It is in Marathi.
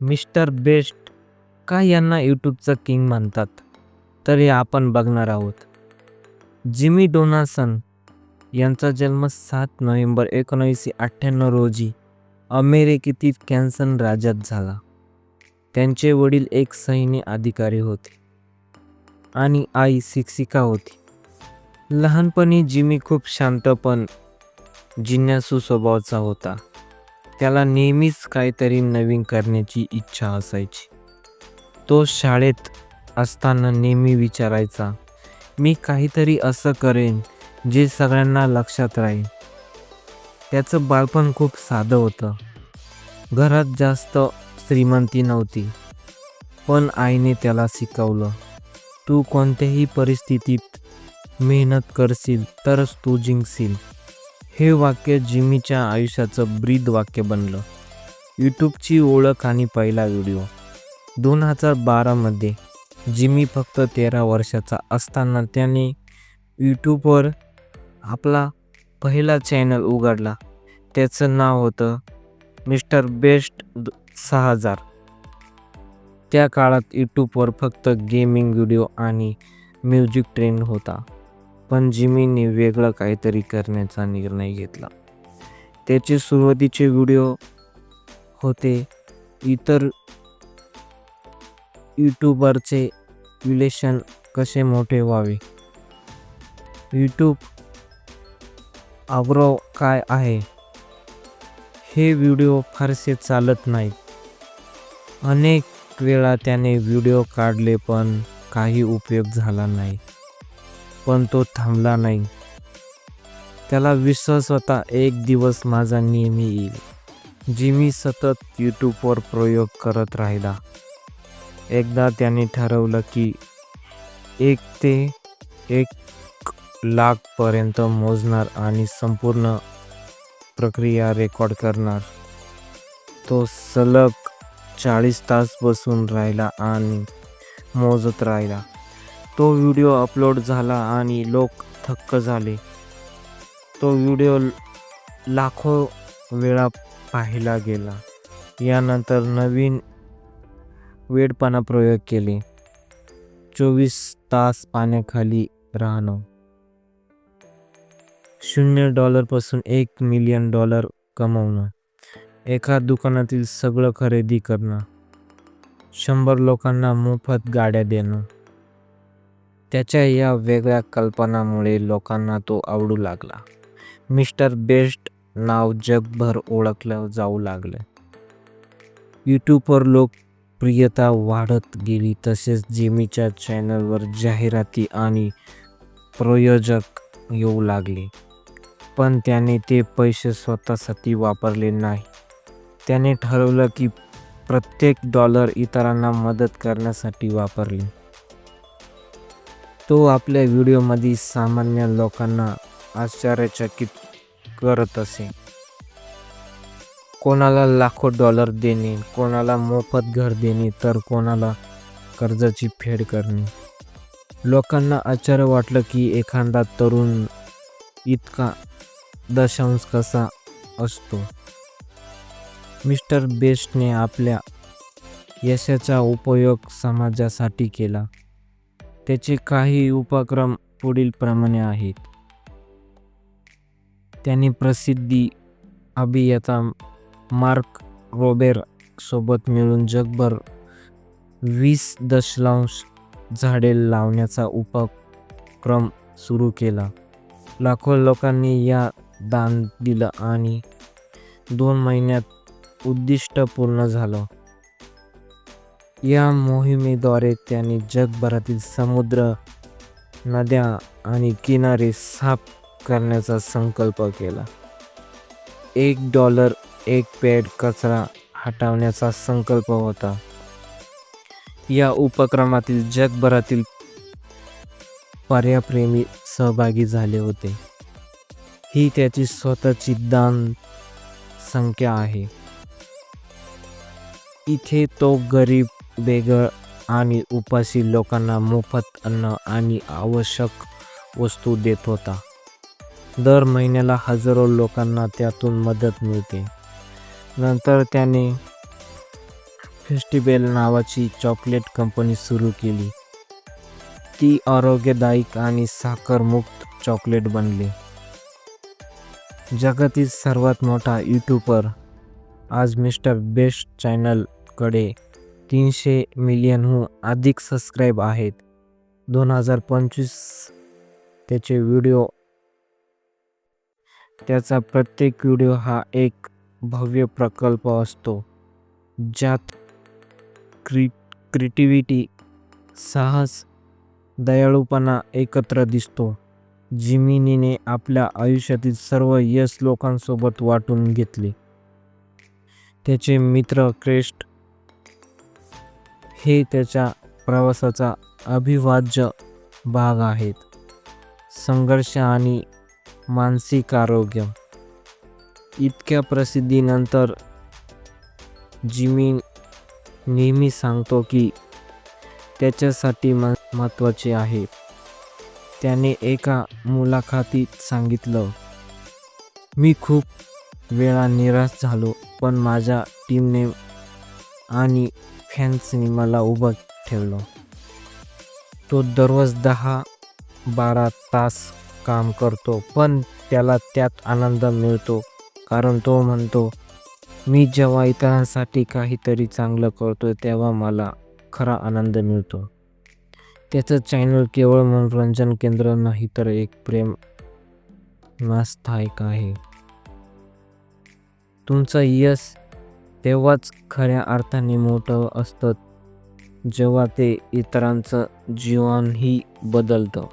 मिस्टर बेस्ट का यांना यूट्यूबचं किंग म्हणतात? तर हे आपण बघणार आहोत. जिमी डोनासन यांचा जन्म 7 नोव्हेंबर 1998 रोजी अमेरिकेतील कॅन्सन राज्यात झाला. त्यांचे वडील एक सैन्य अधिकारी होते आणि आई शिक्षिका होती. लहानपणी जिमी खूप शांत पण जिज्ञासू स्वभावाचा होता. त्याला नेहमीच काहीतरी नवीन करण्याची इच्छा असायची. तो शाळेत असताना नेहमी विचारायचा, मी काहीतरी असं करेन जे सगळ्यांना लक्षात राहील. त्याचं बालपण खूप साधं होतं. घरात जास्त श्रीमंती नव्हती, पण आईने त्याला शिकवलं, तू कोणत्याही परिस्थितीत मेहनत करशील तरच तू जिंकशील. हे वाक्य जिमीच्या आयुष्याचं ब्रीद वाक्य बनलं. यूट्यूबची ओळख आणि पहिला व्हिडिओ 2012 मध्ये जिमी फक्त 13 वर्षाचा असताना त्याने यूट्यूबवर आपला पहिला चॅनल उघडला. त्याचं नाव होतं मिस्टर बेस्ट 6000. त्या काळात यूट्यूबवर फक्त गेमिंग व्हिडिओ आणि म्युझिक ट्रेंड होता. पण जिमीने वेगळं काहीतरी करण्याचा निर्णय घेतला. त्याचे सुरुवातीचे व्हिडिओ होते इतर यूट्यूबरचे रिलेशन कसे मोठे व्हावे. यूट्यूब अग्रो काय आहे. हे व्हिडिओ फारसे चालत नाहीत. अनेक वेळा त्याने व्हिडिओ काढले पण काही उपयोग झाला नाही. पण तो थांबला नाही. त्याला विश्वास होता, एक दिवस माझा नेहमी येईल. जिमी सतत यूट्यूबवर प्रयोग करत राहिला. एकदा त्याने ठरवलं की 1 ते 1,00,000 पर्यंत मोजणार आणि संपूर्ण प्रक्रिया रेकॉर्ड करणार. तो सलग 40 तास बसून राहिला आणि मोजत राहिला. तो व्हिडिओ अपलोड झाला आणि लोक थक्क झाले. तो व्हिडिओ लाखो वेळा पाहिला गेला. यानंतर नवीन वेडपणा प्रयोग केले. 24 तास पाण्याखाली राहणं, $0 पासून $1 मिलियन कमवणं, एका दुकानातील सगळं खरेदी करणं, 100 लोकांना मोफत गाड्या देणं. त्याच्या या वेगळ्या कल्पनामुळे लोकांना तो आवडू लागला. मिस्टर बेस्ट नाव जगभर ओळखलं जाऊ लागलं. यूट्यूबवर लोकप्रियता वाढत गेली तसेच जिमीच्या चॅनलवर जाहिराती आणि प्रायोजक येऊ लागले. पण त्याने ते पैसे स्वतःसाठी वापरले नाही. त्याने ठरवलं की प्रत्येक $1 इतरांना मदत करण्यासाठी वापरले. तो आपल्या व्हिडिओमध्ये सामान्य लोकांना आश्चर्यचकित करत असे. कोणाला लाखो $, देणे, कोणाला मोफत घर देणे तर कोणाला कर्जाची फेड करणे. लोकांना आश्चर्य वाटलं की एखादा तरुण इतका दशांश कसा असतो. मिस्टर बेस्टने आपल्या यशाचा उपयोग समाजासाठी केला. त्याचे काही उपक्रम पुढीलप्रमाणे आहेत. त्याने प्रसिद्धी अभियंता मार्क रोबर सोबत मिळून जगभर 20 दशलक्ष झाडे लावण्याचा उपक्रम सुरू केला. लाखो लोकांनी या दान दिलं आणि 2 महिन्यात उद्दिष्ट पूर्ण झालं. या मोहिमेद्वारे त्याने जगभरातील समुद्र, नद्या आणि किनारे साफ करण्याचा संकल्प केला. $1 एक पेड कचरा हटवण्याचा संकल्प होता. या उपक्रमातील जगभरातील पर्यावरणप्रेमी सहभागी झाले होते. ही त्याची स्वतःची दान संख्या आहे. इथे तो गरीब, बेघर आणि उपाशी लोकांना मोफत अन्न आणि आवश्यक वस्तू देत होता. दर महिन्याला हजारो लोकांना त्यातून मदत मिळते. नंतर त्याने फेस्टिवल नावाची चॉकलेट कंपनी सुरू केली. ती आरोग्यदायक आणि साखरमुक्त चॉकलेट बनली. जगातील सर्वात मोठा यूट्यूबर आज मिस्टर बेस्ट चॅनलकडे 300 मिलियनहून अधिक सबस्क्राईब आहेत. 2025 त्याचा प्रत्येक व्हिडिओ हा एक भव्य प्रकल्प असतो, ज्यात क्रिएटिव्हिटी, साहस, दयाळूपणा एकत्र दिसतो. जिमीनीने आपल्या आयुष्यातील सर्व यश लोकांसोबत वाटून घेतले. त्याचे मित्र क्रेस्ट हे त्याच्या प्रवासाचा अविभाज्य भाग आहेत. संघर्ष आणि मानसिक आरोग्य. इतक्या प्रसिद्धीनंतर जिमी नेहमी सांगतो की त्याच्यासाठी महत्त्वाचे आहे. त्याने एका मुलाखतीत सांगितलं, "मी खूप वेळा निराश झालो, पण माझ्या टीमने आणि फॅन्सनी मला उभं ठेवलं." तो दररोज 10-12 तास काम करतो, पण त्याला त्यात आनंद मिळतो, कारण तो म्हणतो, "मी जेव्हा इतरांसाठी काहीतरी चांगलं करतो, तेव्हा मला खरा आनंद मिळतो." त्याचं चॅनल केवळ मनोरंजन केंद्र नाही, तर एक प्रेम नास्थायक आहे. तुमचं यश तेव्हाच खऱ्या अर्थाने मोठं असतं, जेव्हा ते इतरांचं जीवनही बदलतं.